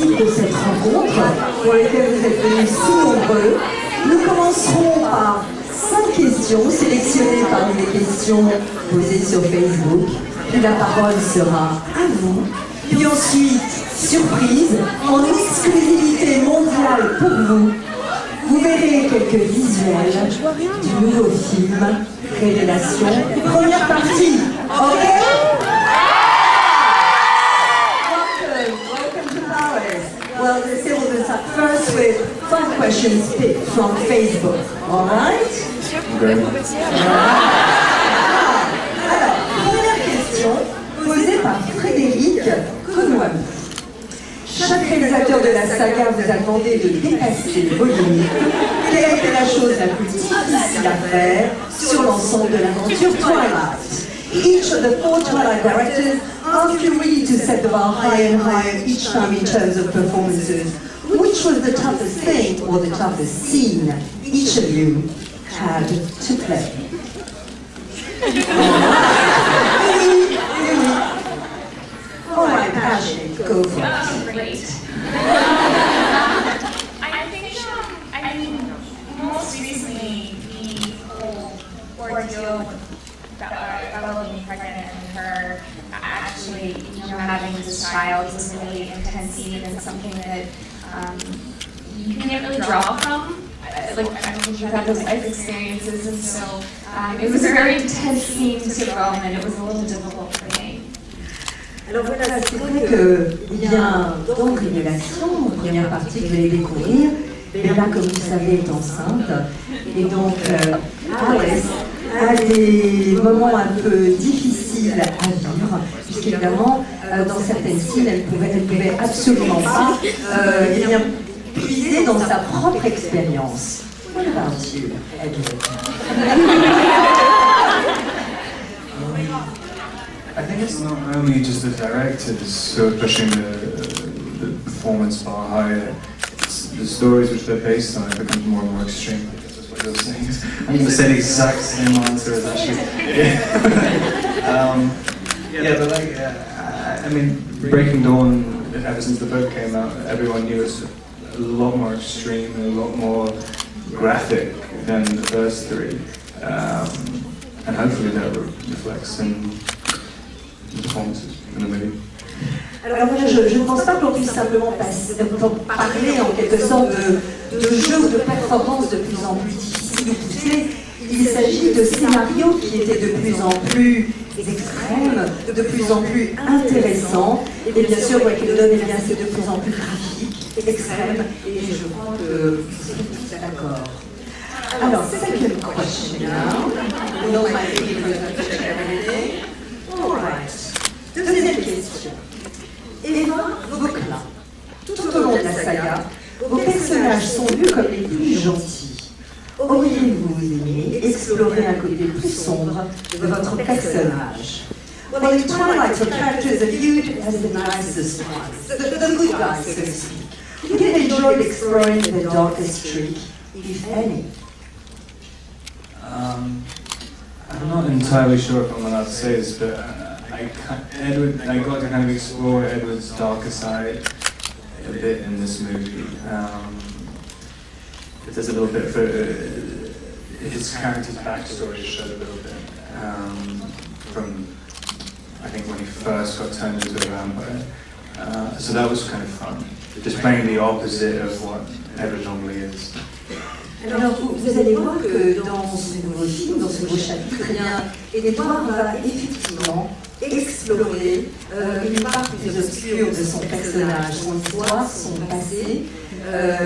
principe de cette rencontre, pour lesquelles vous êtes venus si nombreux. Nous commencerons par 5 questions sélectionnées parmi les questions posées sur Facebook. Puis la parole sera à vous. Puis ensuite, surprise, en exclusivité mondiale pour vous, vous verrez quelques visuels du nouveau film Révélation, première partie. Ok? Welcome to Paris. Well, the civil will start first with 5 questions picked from Facebook. All right? Okay. Alors, première question posée par Frédéric Conouamou. Chaque réalisateur de la saga vous a demandé de dépasser le volume. Quelle a été la chose la plus difficile à faire sur l'ensemble de l'aventure Twilight? Each of the 4 Twilight directors asked you really to set the bar higher and higher each time in terms of performances. Which was the toughest thing or the toughest scene each of you had to play? All right, Ashley, go for it. Great. I think, I mean, most recently, the whole ordeal with Bella being pregnant and her actually, having this child was a really intense scene and something that you can't really draw from. I don't think you've had those life experiences, and so it was a very intense scene to film, and it was a little difficult for me. Alors voilà, c'est vrai qu'il y a dans Révélation, en première partie que vous allez découvrir, Bella, comme vous savez, est enceinte, et donc Alice a des moments un peu difficiles à vivre, puisqu'évidemment, dans certaines scènes, elle pouvait absolument pas puiser dans sa propre expérience. What about you, Edward? I think it's not only just the directors who are pushing the performance bar higher. It's the stories which they're based on, it becomes more and more extreme. I guess that's what you're saying. I'm going to say the exact same answer as Ashley. But like, I mean, Breaking Dawn, ever since the book came out, everyone knew it's a lot more extreme and a lot more graphic than the first 3. And hopefully that reflects in Alors voilà, je ne pense pas qu'on puisse simplement parler en quelque sorte de jeux ou de performances de plus en plus difficiles ou poussées. Il s'agit de scénarios qui étaient de plus en plus extrêmes, de plus en plus intéressants. Et bien sûr, Breaking Dawn, c'est de plus en plus graphique, extrême, et je crois que vous êtes tous d'accord. Alors, second question now. You know my favorite question every day. All right. Deuxième question. Eva Vauclin. Tout au long de la saga, vos personnages sont vus comme les plus gentils. Auriez-vous aimé explorer un côté plus sombre de votre personnage? Well, in Twilight, your characters are viewed as the nicest ones, the good guys, so to speak. Would you have enjoyed exploring the darkest streak, if any? I'm not entirely sure if I'm allowed to say this, but I got to kind of explore Edward's darker side a bit in this movie. There's a little bit for his character's backstory showed a little bit from I think when he first got turned into a vampire. So that was kind of fun, just playing the opposite of what Edward normally is. Alors, vous allez voir que dans ce nouveau film, dans ce nouveau chapitre, Edouard va effectivement explorer une part plus obscure de son personnage, son histoire, son passé.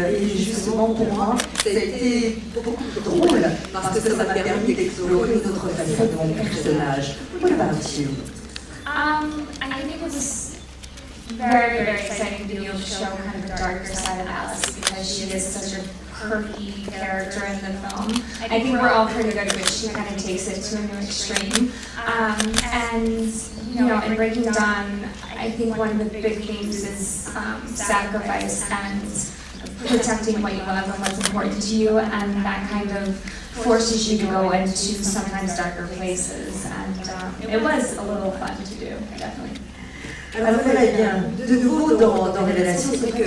Et justement, pour moi, ça a été beaucoup plus drôle parce que ça m'a permis d'explorer une autre facette de mon personnage. What about you? I think it was very, very exciting to be able to show kind of the darker side of Alice because she is such a quirky character in the film. I think we're all pretty good, but she kind of takes it to a new extreme. And in Breaking Dawn, I think one of the big themes is sacrifice and protecting what you love and what's important to you, and that kind of forces you to go into sometimes darker places. And it was a little fun to do, definitely. Alors voilà, eh bien, de nouveau dans Révélation, c'est vrai que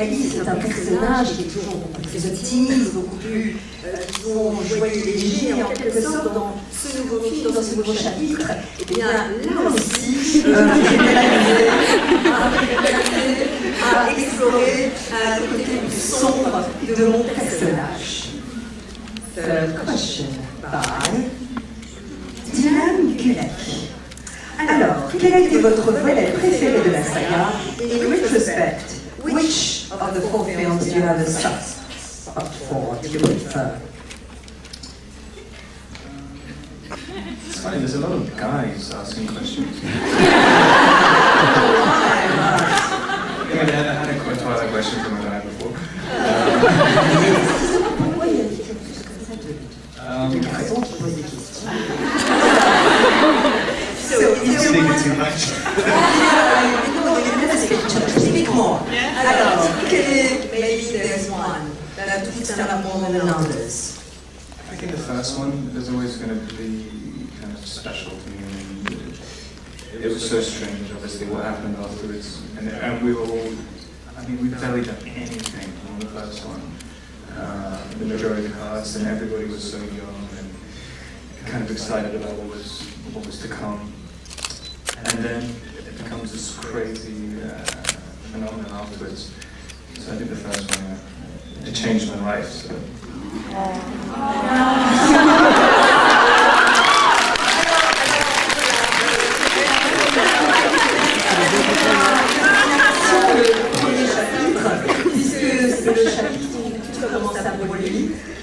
Alice est un personnage qui est toujours beaucoup plus optimiste, beaucoup plus, disons, joyeux et léger, et en quelque sorte, dans ce nouveau film, dans ce nouveau chapitre, eh bien, là aussi, j'ai réalisé à explorer le côté plus sombre de mon personnage. Third question by Dylan Kulek. Alors, quel a été votre volet préféré de la saga? In retrospect, which of the 4 films do you have a soft spot for? Do you prefer? It's funny, there's a lot of guys asking questions. I had a Twilight question from a guy before. Too much. Speak more. Alors, maybe there's one that would stand up more than others. I think the first one is always going to be kind of special to me. I mean, it was so strange, obviously, what happened afterwards. And we were all, I mean, we barely done anything on the first one. The majority of the cast and everybody was so young and kind of excited about what was to come. And then it becomes this crazy phenomenon afterwards. So I think the first one, it changed my life. So.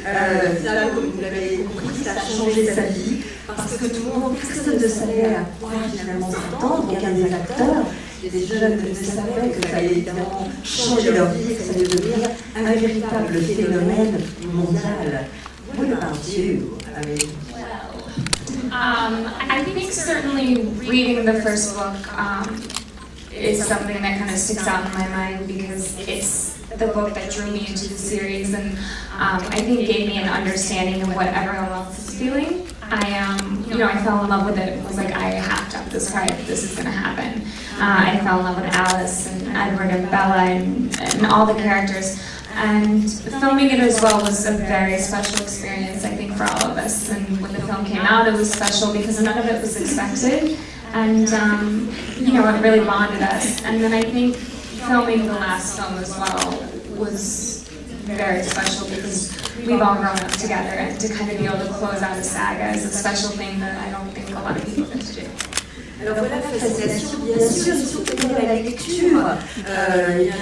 Finalement, comme vous l'avez compris, ça a changé sa vie, parce que tout le monde, personne ne savait à quoi finalement s'attendre, aucun des acteurs, et des jeunes ne savaient que ça allait évidemment changer leur vie et que ça allait devenir un véritable phénomène mondial. What about you? I mean, I think certainly reading the first book is something that kind of sticks out in my mind because it's the book that drew me into the series and I think gave me an understanding of what everyone else is feeling. I fell in love with it. It was like, I have to have this pride, this is going to happen. I fell in love with Alice and Edward and Bella and all the characters. And filming it as well was a very special experience, I think, for all of us. And when the film came out, it was special because none of it was expected. And, it really bonded us. And then I think filming the last film as well was very special because we've all grown up together, and to kind of be able to close out a saga is a special thing that I don't think a lot of people get to do. Alors voilà la fascination, bien sûr, surtout pendant la lecture.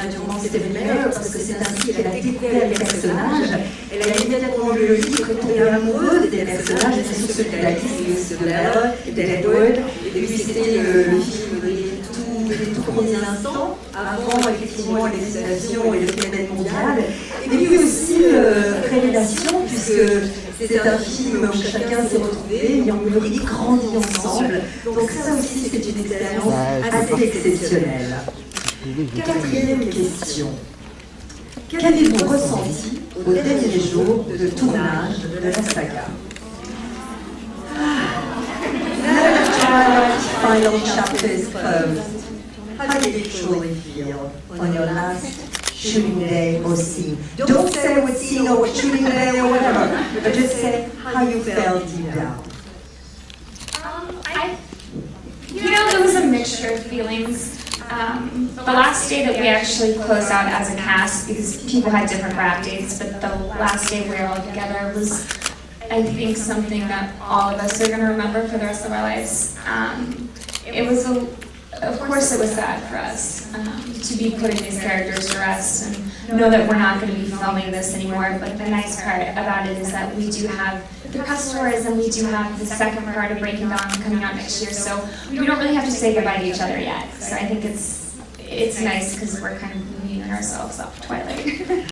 Durant cette période, parce que c'est ainsi qu'elle a découvert les personnages. Elle a immédiatement lu le livre, est tombée amoureuse des personnages, et c'est sûr ceux de Alice, de Bella, d'Edward. Et puis c'était le film des tout premiers instants, avant effectivement l'excitation et le phénomène mondial. Et puis aussi Révélation, puisque c'est un film où chacun s'est retrouvé, ayant mûri, grandi ensemble. Donc ça aussi, c'est une expérience assez exceptionnelle. Quatrième question. Qu'avez-vous ressenti au dernier jour de tournage de la saga? Now final chapter is closed. How did you truly feel on your last shooting day or scene? Don't say what scene or what shooting day or whatever, but just say how you felt deep down. There was a mixture of feelings. The last day that we actually closed out as a cast, because people had different wrap dates, but the last day we were all together was, I think, something that all of us are going to remember for the rest of our lives. Of course it was sad for us to be putting these characters to rest and know that we're not going to be filming this anymore, but the nice part about it is that we do have the press tours and we do have the second part of Breaking Dawn coming out next year, so we don't really have to say goodbye to each other yet. So I think it's nice because we're kind of weaning ourselves off Twilight.